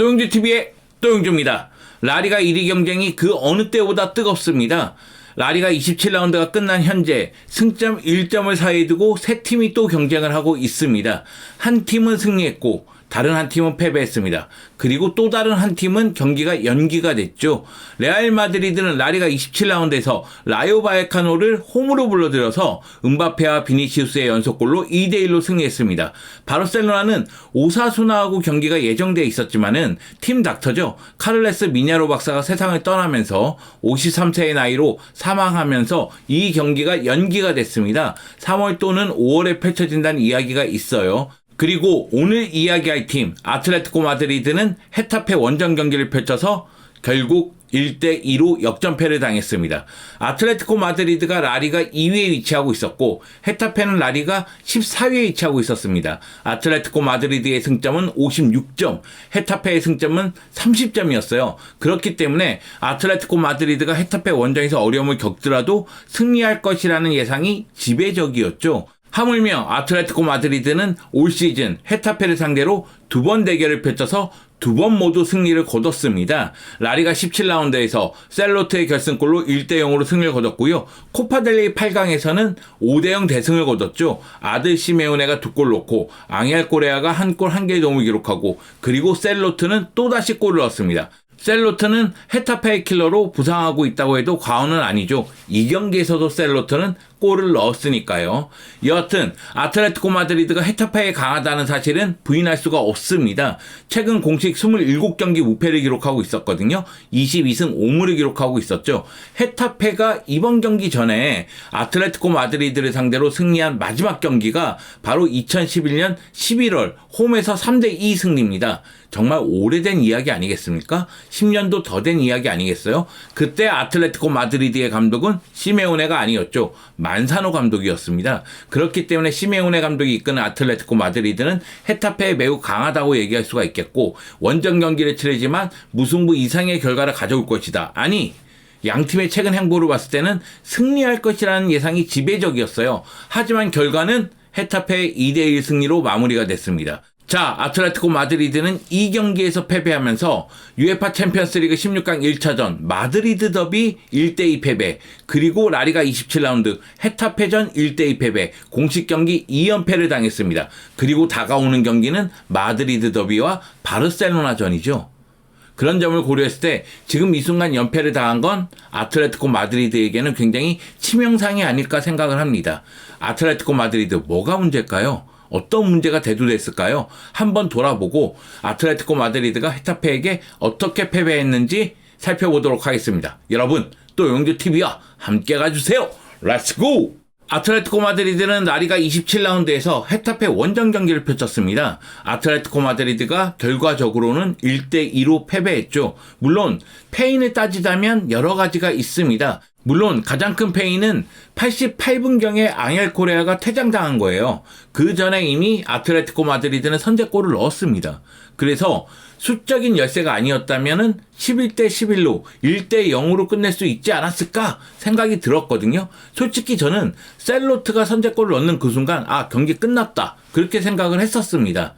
또영주TV의 또영주입니다. 라리가 1위 경쟁이 그 어느 때보다 뜨겁습니다. 라리가 27라운드가 끝난 현재 승점 1점을 사이에 두고 세 팀이 또 경쟁을 하고 있습니다. 한 팀은 승리했고 다른 한 팀은 패배했습니다. 그리고 또 다른 한 팀은 경기가 연기가 됐죠. 레알 마드리드는 라리가 27라운드에서 라요 바에카노를 홈으로 불러들여서 음바페와 비니시우스의 연속골로 2대1로 승리했습니다. 바르셀로나는 오사수나하고 경기가 예정되어 있었지만은 팀 닥터죠. 카를레스 미냐로 박사가 세상을 떠나면서 53세의 나이로 사망하면서 이 경기가 연기가 됐습니다. 3월 또는 5월에 펼쳐진다는 이야기가 있어요. 그리고 오늘 이야기할 팀 아틀레티코 마드리드는 헤타페 원정 경기를 펼쳐서 결국 1대2로 역전패를 당했습니다. 아틀레티코 마드리드가 라리가 2위에 위치하고 있었고 헤타페는 라리가 14위에 위치하고 있었습니다. 아틀레티코 마드리드의 승점은 56점, 헤타페의 승점은 30점이었어요. 그렇기 때문에 아틀레티코 마드리드가 헤타페 원정에서 어려움을 겪더라도 승리할 것이라는 예상이 지배적이었죠. 하물며 아틀레티코 마드리드는 올 시즌 헤타페를 상대로 두 번 대결을 펼쳐서 두 번 모두 승리를 거뒀습니다. 라리가 17라운드에서 셀로트의 결승골로 1대0으로 승리를 거뒀고요. 코파델레이 8강에서는 5대0 대승을 거뒀죠. 아들 시메오네가 2골 넣고 앙헬 코레아가 1골 1개의 도움을 기록하고 그리고 셀로트는 또다시 골을 넣었습니다. 셀로트는 헤타페의 킬러로 부상하고 있다고 해도 과언은 아니죠. 이 경기에서도 셀로트는 골을 넣었으니까요. 여하튼 아틀레티코 마드리드가 헤타페에 강하다는 사실은 부인할 수가 없습니다. 최근 공식 27경기 무패를 기록하고 있었거든요. 22승 5무를 기록하고 있었죠. 헤타페가 이번 경기 전에 아틀레티코 마드리드를 상대로 승리한 마지막 경기가 바로 2011년 11월 홈에서 3대2 승리입니다. 정말 오래된 이야기 아니겠습니까? 10년도 더 된 이야기 아니겠어요? 그때 아틀레티코 마드리드의 감독은 시메오네가 아니었죠. 만사노 감독이었습니다. 그렇기 때문에 시메오네 감독이 이끄는 아틀레티코 마드리드는 헤타페에 매우 강하다고 얘기할 수가 있겠고 원정 경기를 치르지만 무승부 이상의 결과를 가져올 것이다. 아니, 양팀의 최근 행보를 봤을 때는 승리할 것이라는 예상이 지배적이었어요. 하지만 결과는 헤타페의 2대1 승리로 마무리가 됐습니다. 자, 아틀레티코 마드리드는 이 경기에서 패배하면서 UEFA 챔피언스리그 16강 1차전 마드리드 더비 1대2 패배, 그리고 라리가 27라운드 헤타페전 1대2 패배, 공식 경기 2연패를 당했습니다. 그리고 다가오는 경기는 마드리드 더비와 바르셀로나전이죠. 그런 점을 고려했을 때 지금 이 순간 연패를 당한 건 아틀레티코 마드리드에게는 굉장히 치명상이 아닐까 생각을 합니다. 아틀레티코 마드리드 뭐가 문제일까요? 어떤 문제가 대두됐을까요? 한번 돌아보고 아틀레티코 마드리드가 헤타페에게 어떻게 패배했는지 살펴보도록 하겠습니다. 여러분, 또 영주TV와 함께 가주세요. 렛츠고! 아틀레티코 마드리드는 라리가 27라운드에서 헤타페 원정 경기를 펼쳤습니다. 아틀레티코 마드리드가 결과적으로는 1대2로 패배했죠. 물론 패인을 따지자면 여러 가지가 있습니다. 물론 가장 큰 패인은 88분경에 앙헬 코레아가 퇴장당한 거예요. 그 전에 이미 아틀레티코 마드리드는 선제골을 넣었습니다. 그래서 수적인 열세가 아니었다면은 11대 11로 1대 0으로 끝낼 수 있지 않았을까 생각이 들었거든요. 솔직히 저는 셀로트가 선제골을 넣는 그 순간 경기 끝났다 그렇게 생각을 했었습니다.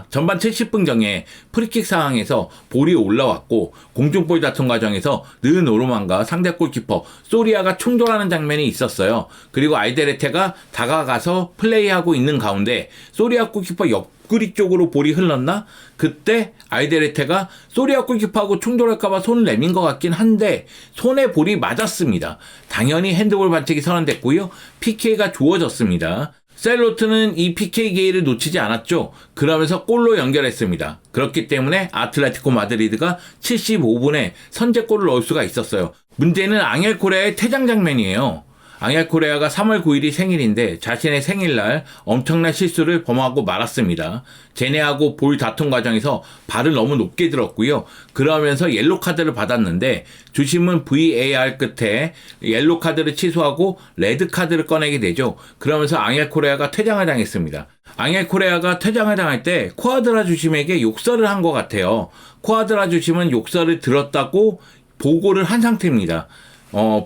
전반 70분경에 프리킥 상황에서 볼이 올라왔고 공중볼 다툼 과정에서 느노르만과 상대 골키퍼 소리아가 충돌하는 장면이 있었어요. 그리고 알데레테가 다가가서 플레이하고 있는 가운데 소리아 골키퍼 옆구리 쪽으로 볼이 흘렀나? 그때 알데레테가 소리아 골키퍼하고 충돌할까봐 손을 내민 것 같긴 한데 손에 볼이 맞았습니다. 당연히 핸드볼 반칙이 선언됐고요. PK가 주어졌습니다. 셀로트는 이 PK 기회를 놓치지 않았죠. 그러면서 골로 연결했습니다. 그렇기 때문에 아틀레티코 마드리드가 75분에 선제골을 넣을 수가 있었어요. 문제는 앙헬 코레아의 퇴장 장면이에요. 앙헬 코레아가 3월 9일이 생일인데 자신의 생일날 엄청난 실수를 범하고 말았습니다. 제네하고 볼 다툼 과정에서 발을 너무 높게 들었고요. 그러면서 옐로 카드를 받았는데 주심은 VAR 끝에 옐로 카드를 취소하고 레드 카드를 꺼내게 되죠. 그러면서 앙헬 코레아가 퇴장을 당했습니다. 앙헬 코레아가 퇴장을 당할 때 쿠아드라 주심에게 욕설을 한 것 같아요. 쿠아드라 주심은 욕설을 들었다고 보고를 한 상태입니다.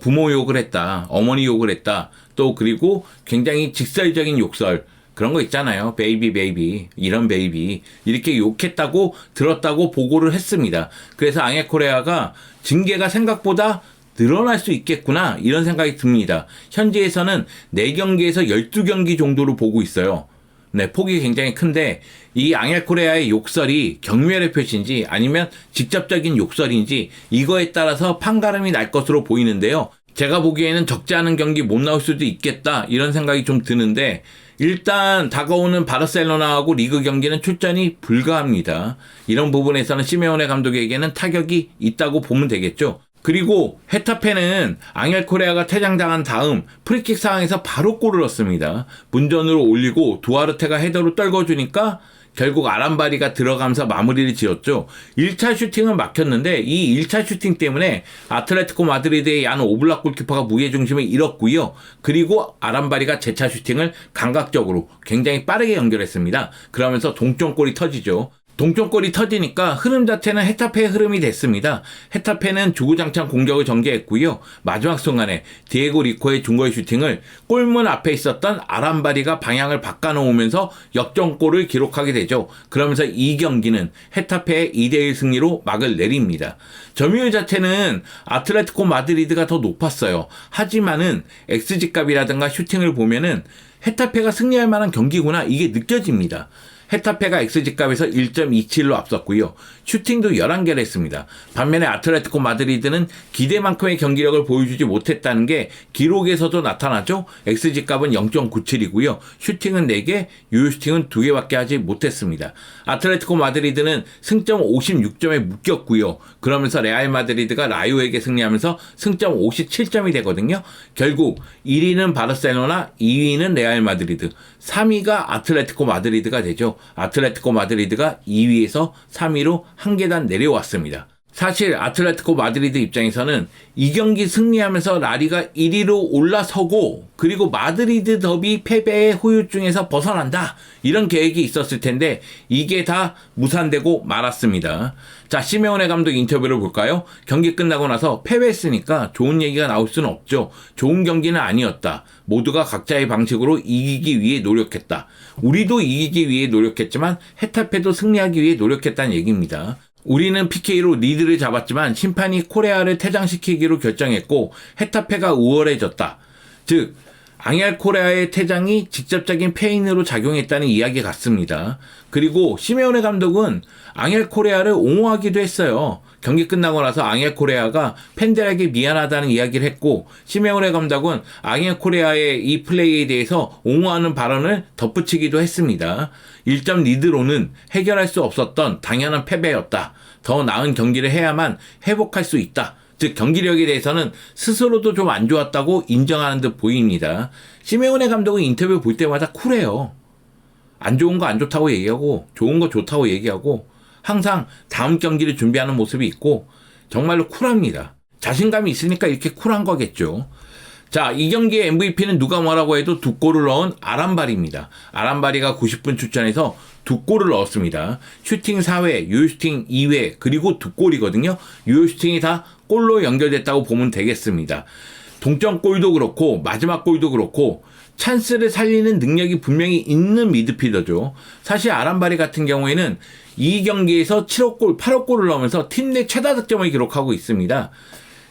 부모 욕을 했다, 어머니 욕을 했다, 또 그리고 굉장히 직설적인 욕설, 그런 거 있잖아요. 베이비 이런 베이비 이렇게 욕했다고 들었다고 보고를 했습니다. 그래서 앙헬코레아가 징계가 생각보다 늘어날 수 있겠구나 이런 생각이 듭니다. 현지에서는 4경기에서 12경기 정도로 보고 있어요. 네, 폭이 굉장히 큰데 이 앙헬코레아의 욕설이 경멸의 표시인지 아니면 직접적인 욕설인지 이거에 따라서 판가름이 날 것으로 보이는데요. 제가 보기에는 적지 않은 경기 못 나올 수도 있겠다 이런 생각이 좀 드는데 일단 다가오는 바르셀로나하고 리그 경기는 출전이 불가합니다. 이런 부분에서는 시메오네 감독에게는 타격이 있다고 보면 되겠죠. 그리고 헤타페는 앙헬코레아가 퇴장당한 다음 프리킥 상황에서 바로 골을 넣습니다. 문전으로 올리고 두아르테가 헤더로 떨궈주니까 결국 아람바리가 들어가면서 마무리를 지었죠. 1차 슈팅은 막혔는데 이 1차 슈팅 때문에 아틀레티코 마드리드의 얀 오블락 골키퍼가 무게중심을 잃었고요. 그리고 아람바리가 재차 슈팅을 감각적으로 굉장히 빠르게 연결했습니다. 그러면서 동점골이 터지죠. 동점골이 터지니까 흐름 자체는 헤타페의 흐름이 됐습니다. 헤타페는 주구장창 공격을 전개했고요. 마지막 순간에 디에고 리코의 중거리 슈팅을 골문 앞에 있었던 아람바리가 방향을 바꿔놓으면서 역전골을 기록하게 되죠. 그러면서 이 경기는 헤타페의 2대1 승리로 막을 내립니다. 점유율 자체는 아틀레티코 마드리드가 더 높았어요. 하지만은 XG값이라든가 슈팅을 보면은 헤타페가 승리할 만한 경기구나 이게 느껴집니다. 헤타페가 XG값에서 1.27로 앞섰고요. 슈팅도 11개를 했습니다. 반면에 아틀레티코 마드리드는 기대만큼의 경기력을 보여주지 못했다는 게 기록에서도 나타나죠. XG값은 0.97이고요. 슈팅은 4개, 유효슈팅은 2개밖에 하지 못했습니다. 아틀레티코 마드리드는 승점 56점에 묶였고요. 그러면서 레알 마드리드가 라요에게 승리하면서 승점 57점이 되거든요. 결국 1위는 바르셀로나, 2위는 레알 마드리드, 3위가 아틀레티코 마드리드가 되죠. 아틀레티코 마드리드가 2위에서 3위로 한 계단 내려왔습니다. 사실 아틀레티코 마드리드 입장에서는 이 경기 승리하면서 라리가 1위로 올라서고 그리고 마드리드 더비 패배의 후유증에서 벗어난다 이런 계획이 있었을 텐데 이게 다 무산되고 말았습니다. 자, 시메오네 감독 인터뷰를 볼까요? 경기 끝나고 나서 패배했으니까 좋은 얘기가 나올 수는 없죠. 좋은 경기는 아니었다. 모두가 각자의 방식으로 이기기 위해 노력했다. 우리도 이기기 위해 노력했지만 헤타페도 승리하기 위해 노력했다는 얘기입니다. 우리는 PK로 리드를 잡았지만 심판이 코레아를 퇴장시키기로 결정했고 헤타페가 우월해졌다. 즉 앙헬코레아의 퇴장이 직접적인 패인으로 작용했다는 이야기 같습니다. 그리고 시메오네 감독은 앙헬코레아를 옹호하기도 했어요. 경기 끝나고 나서 앙헬코레아가 팬들에게 미안하다는 이야기를 했고 시메오네 감독은 앙헬코레아의 이 플레이에 대해서 옹호하는 발언을 덧붙이기도 했습니다. 1점 리드로는 해결할 수 없었던 당연한 패배였다. 더 나은 경기를 해야만 회복할 수 있다. 즉 경기력에 대해서는 스스로도 좀 안 좋았다고 인정하는 듯 보입니다. 시메오네 감독은 인터뷰 볼 때마다 쿨해요. 안 좋은 거 안 좋다고 얘기하고 좋은 거 좋다고 얘기하고 항상 다음 경기를 준비하는 모습이 있고 정말로 쿨합니다. 자신감이 있으니까 이렇게 쿨한 거겠죠. 자, 이 경기의 MVP는 누가 뭐라고 해도 2골을 넣은 아람바리입니다. 아람바리가 90분 출전해서 2골을 넣었습니다. 슈팅 4회, 유효슈팅 2회, 그리고 2골이거든요. 유효슈팅이 다 골로 연결됐다고 보면 되겠습니다. 동점골도 그렇고 마지막 골도 그렇고 찬스를 살리는 능력이 분명히 있는 미드필더죠. 사실 아람바리 같은 경우에는 이 경기에서 7호 골, 8호 골을 넣으면서 팀 내 최다 득점을 기록하고 있습니다.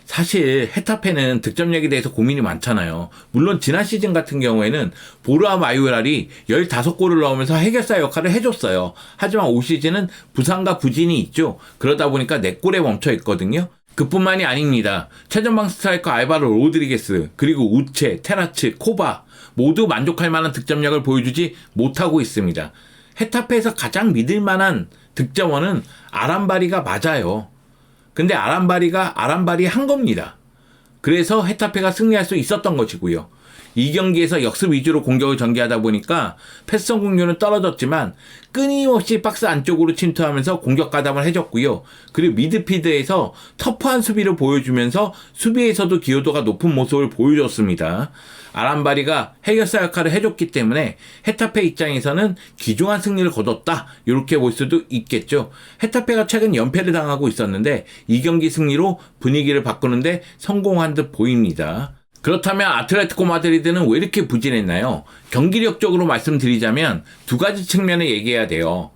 사실 헤타페는 득점력에 대해서 고민이 많잖아요. 물론 지난 시즌 같은 경우에는 보르아 마요랄이 15골을 넣으면서 해결사 역할을 해줬어요. 하지만 올 시즌은 부상과 부진이 있죠. 그러다 보니까 4골에 멈춰 있거든요. 그뿐만이 아닙니다. 최전방 스트라이커 알바로 로드리게스, 그리고 우체, 테라츠, 코바 모두 만족할 만한 득점력을 보여주지 못하고 있습니다. 헤타페에서 가장 믿을 만한 득점원은 아람바리가 맞아요. 근데 아람바리 한 겁니다. 그래서 헤타페가 승리할 수 있었던 것이고요. 이 경기에서 역습 위주로 공격을 전개하다 보니까 패스 성공률은 떨어졌지만 끊임없이 박스 안쪽으로 침투하면서 공격 가담을 해줬고요. 그리고 미드필드에서 터프한 수비를 보여주면서 수비에서도 기여도가 높은 모습을 보여줬습니다. 아람바리가 해결사 역할을 해줬기 때문에 헤타페 입장에서는 귀중한 승리를 거뒀다 이렇게 볼 수도 있겠죠. 헤타페가 최근 연패를 당하고 있었는데 이 경기 승리로 분위기를 바꾸는데 성공한 듯 보입니다. 그렇다면 아틀레티코 마드리드는 왜 이렇게 부진했나요? 경기력적으로 말씀드리자면 두 가지 측면을 얘기해야 돼요.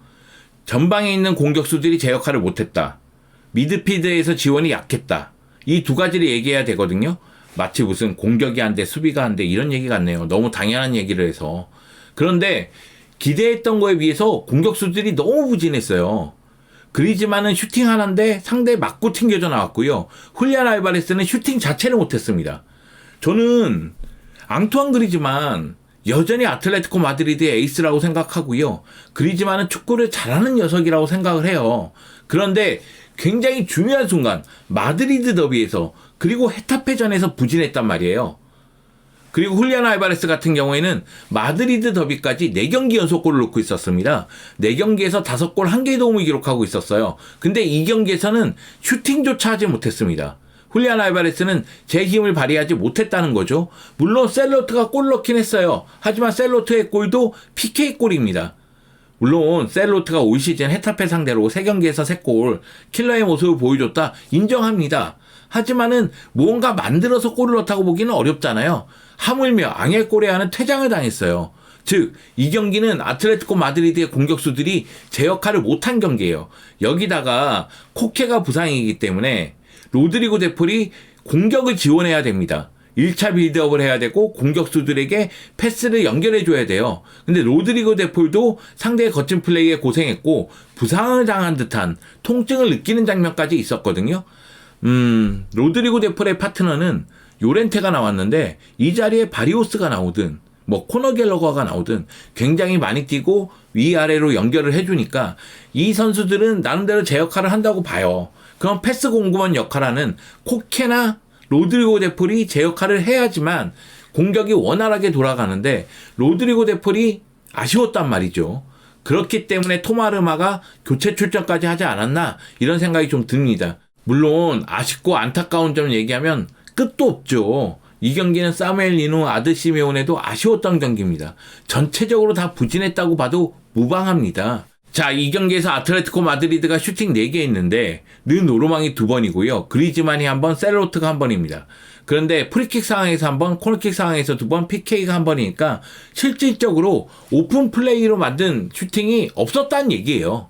전방에 있는 공격수들이 제 역할을 못했다. 미드필드에서 지원이 약했다. 이 두 가지를 얘기해야 되거든요. 마치 무슨 공격이 안 돼, 수비가 안 돼, 이런 얘기 같네요. 너무 당연한 얘기를 해서. 그런데 기대했던 거에 비해서 공격수들이 너무 부진했어요. 그리즈만은 슈팅 하나인데 상대 맞고 튕겨져 나왔고요. 훌리안 알바레스는 슈팅 자체를 못했습니다. 저는 앙투안 그리즈만 여전히 아틀레티코 마드리드의 에이스라고 생각하고요. 그리즈만은 축구를 잘하는 녀석이라고 생각을 해요. 그런데 굉장히 중요한 순간 마드리드 더비에서 그리고 헤타페전에서 부진했단 말이에요. 그리고 훌리안 알바레스 같은 경우에는 마드리드 더비까지 4경기 연속골을 넣고 있었습니다. 4경기에서 5골 1개의 도움을 기록하고 있었어요. 근데 이 경기에서는 슈팅조차 하지 못했습니다. 훌리안 알바레스는 제 힘을 발휘하지 못했다는 거죠. 물론 셀로트가 골 넣긴 했어요. 하지만 셀로트의 골도 PK 골입니다. 물론 셀로트가 올 시즌 헤타페 상대로 3경기에서 3골 킬러의 모습을 보여줬다 인정합니다. 하지만은 무언가 만들어서 골을 넣다고 보기는 어렵잖아요. 하물며 앙헬 코레아는 퇴장을 당했어요. 즉, 이 경기는 아틀레티코 마드리드의 공격수들이 제 역할을 못한 경기예요. 여기다가 코케가 부상이기 때문에 로드리고 데폴이 공격을 지원해야 됩니다. 1차 빌드업을 해야 되고 공격수들에게 패스를 연결해줘야 돼요. 근데 로드리고 데폴도 상대의 거친 플레이에 고생했고 부상을 당한 듯한 통증을 느끼는 장면까지 있었거든요. 로드리고 데폴의 파트너는 요렌테가 나왔는데 이 자리에 바리오스가 나오든 뭐 코너 갤러거가 나오든 굉장히 많이 뛰고 위아래로 연결을 해주니까 이 선수들은 나름대로 제 역할을 한다고 봐요. 그럼 패스 공급원 역할하는 코케나 로드리고 데폴이 제 역할을 해야지만 공격이 원활하게 돌아가는데 로드리고 데폴이 아쉬웠단 말이죠. 그렇기 때문에 토마르마가 교체 출전까지 하지 않았나 이런 생각이 좀 듭니다. 물론 아쉽고 안타까운 점 얘기하면 끝도 없죠. 이 경기는 사무엘 리누 아드 시메온에도 아쉬웠던 경기입니다. 전체적으로 다 부진했다고 봐도 무방합니다. 자, 이 경기에서 아틀레티코 마드리드가 슈팅 4개 했는데 르노르망이 2번이고요. 그리즈만이 1번, 셀로트가 1번입니다. 그런데 프리킥 상황에서 1번, 코너킥 상황에서 2번, PK가 1번이니까 실질적으로 오픈 플레이로 만든 슈팅이 없었다는 얘기예요.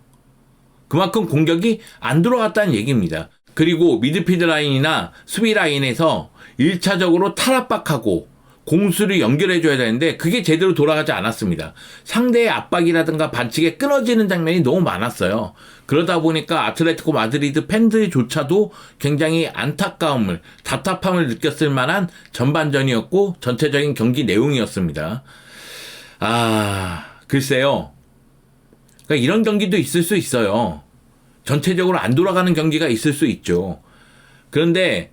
그만큼 공격이 안 들어갔다는 얘기입니다. 그리고 미드필드 라인이나 수비 라인에서 1차적으로 탈압박하고 공수를 연결해줘야 되는데 그게 제대로 돌아가지 않았습니다. 상대의 압박이라든가 반칙에 끊어지는 장면이 너무 많았어요. 그러다 보니까 아틀레티코 마드리드 팬들조차도 굉장히 안타까움을, 답답함을 느꼈을 만한 전반전이었고 전체적인 경기 내용이었습니다. 글쎄요. 그러니까 이런 경기도 있을 수 있어요. 전체적으로 안 돌아가는 경기가 있을 수 있죠. 그런데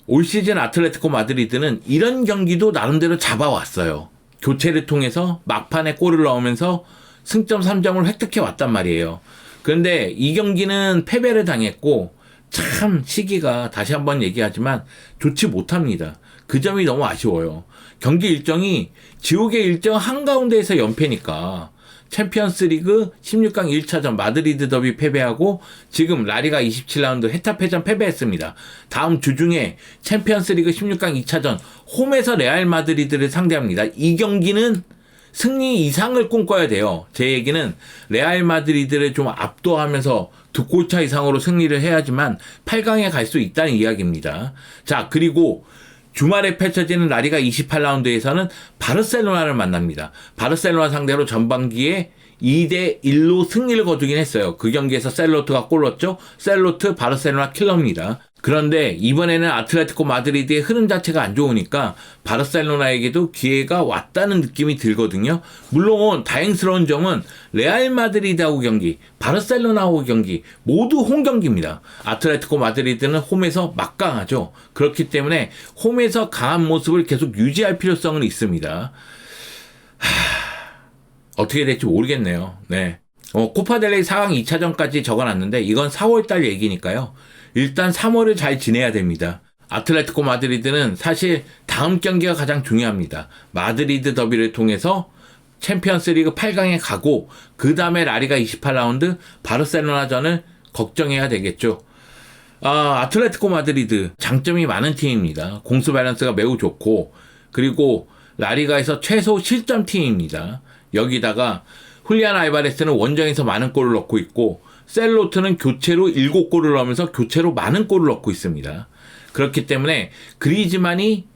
올 시즌 아틀레티코 마드리드는 이런 경기도 나름대로 잡아왔어요. 교체를 통해서 막판에 골을 넣으면서 승점 3점을 획득해 왔단 말이에요. 그런데 이 경기는 패배를 당했고 참 시기가 다시 한번 얘기하지만 좋지 못합니다. 그 점이 너무 아쉬워요. 경기 일정이 지옥의 일정 한가운데에서 연패니까 챔피언스 리그 16강 1차전 마드리드 더비 패배하고 지금 라리가 27라운드 헤타페전 패배했습니다. 다음 주 중에 챔피언스 리그 16강 2차전 홈에서 레알 마드리드를 상대합니다. 이 경기는 승리 이상을 꿈꿔야 돼요. 제 얘기는 레알 마드리드를 좀 압도하면서 2골차 이상으로 승리를 해야지만 8강에 갈 수 있다는 이야기입니다. 자, 그리고 주말에 펼쳐지는 라리가 28라운드에서는 바르셀로나를 만납니다. 바르셀로나 상대로 전반기에 2대1로 승리를 거두긴 했어요. 그 경기에서 셀로트가 골 넣었죠. 셀로트 바르셀로나 킬러입니다. 그런데 이번에는 아틀레티코 마드리드의 흐름 자체가 안 좋으니까 바르셀로나에게도 기회가 왔다는 느낌이 들거든요. 물론 다행스러운 점은 레알 마드리드하고 경기, 바르셀로나하고 경기 모두 홈 경기입니다. 아틀레티코 마드리드는 홈에서 막강하죠. 그렇기 때문에 홈에서 강한 모습을 계속 유지할 필요성은 있습니다. 어떻게 될지 모르겠네요. 네. 코파델레이 4강 2차전까지 적어놨는데 이건 4월달 얘기니까요. 일단 3월을 잘 지내야 됩니다. 아틀레티코 마드리드는 사실 다음 경기가 가장 중요합니다. 마드리드 더비를 통해서 챔피언스 리그 8강에 가고 그 다음에 라리가 28라운드 바르셀로나전을 걱정해야 되겠죠. 아틀레티코 마드리드 장점이 많은 팀입니다. 공수 밸런스가 매우 좋고, 그리고 라리가에서 최소 실점 팀입니다. 여기다가 훌리안 알바레스는 원정에서 많은 골을 넣고 있고, 셀로트는 교체로 7골을 넣으면서 교체로 많은 골을 넣고 있습니다. 그렇기 때문에 그리즈만이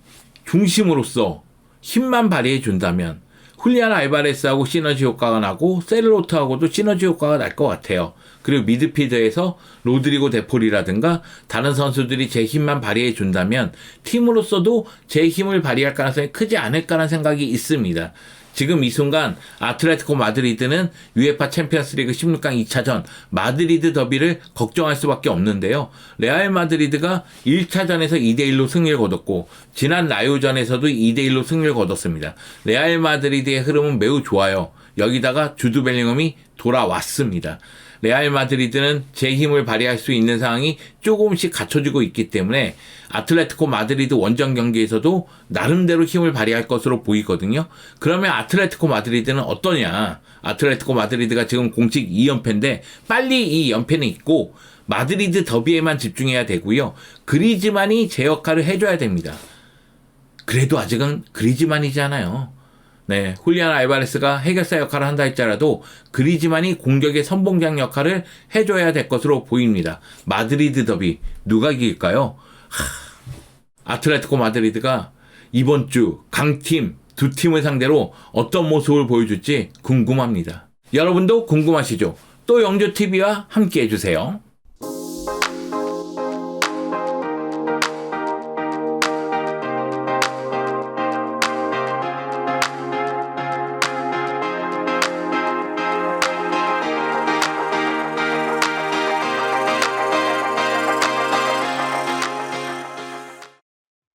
중심으로서 힘만 발휘해 준다면 훌리안 알바레스하고 시너지 효과가 나고 셀로트하고도 시너지 효과가 날 것 같아요. 그리고 미드필드에서 로드리고 데폴이라든가 다른 선수들이 제 힘만 발휘해 준다면 팀으로서도 제 힘을 발휘할 가능성이 크지 않을까라는 생각이 있습니다. 지금 이 순간 아틀레티코 마드리드는 UEFA 챔피언스리그 16강 2차전 마드리드 더비를 걱정할 수밖에 없는데요. 레알 마드리드가 1차전에서 2대1로 승리를 거뒀고 지난 라요전에서도 2대1로 승리를 거뒀습니다. 레알 마드리드의 흐름은 매우 좋아요. 여기다가 주드 벨링엄이 돌아왔습니다. 레알 마드리드는 제 힘을 발휘할 수 있는 상황이 조금씩 갖춰지고 있기 때문에 아틀레티코 마드리드 원정 경기에서도 나름대로 힘을 발휘할 것으로 보이거든요. 그러면 아틀레티코 마드리드는 어떠냐? 아틀레티코 마드리드가 지금 공식 2연패인데 빨리 이 연패는 있고 마드리드 더비에만 집중해야 되고요. 그리즈만이 제 역할을 해줘야 됩니다. 그래도 아직은 그리즈만이잖아요. 네, 훌리안 알바레스가 해결사 역할을 한다 할지라도 그리즈만이 공격의 선봉장 역할을 해줘야 될 것으로 보입니다. 마드리드 더비 누가 이길까요? 아틀레티코 마드리드가 이번 주 강팀 두 팀을 상대로 어떤 모습을 보여줄지 궁금합니다. 여러분도 궁금하시죠? 또 영조TV와 함께 해주세요.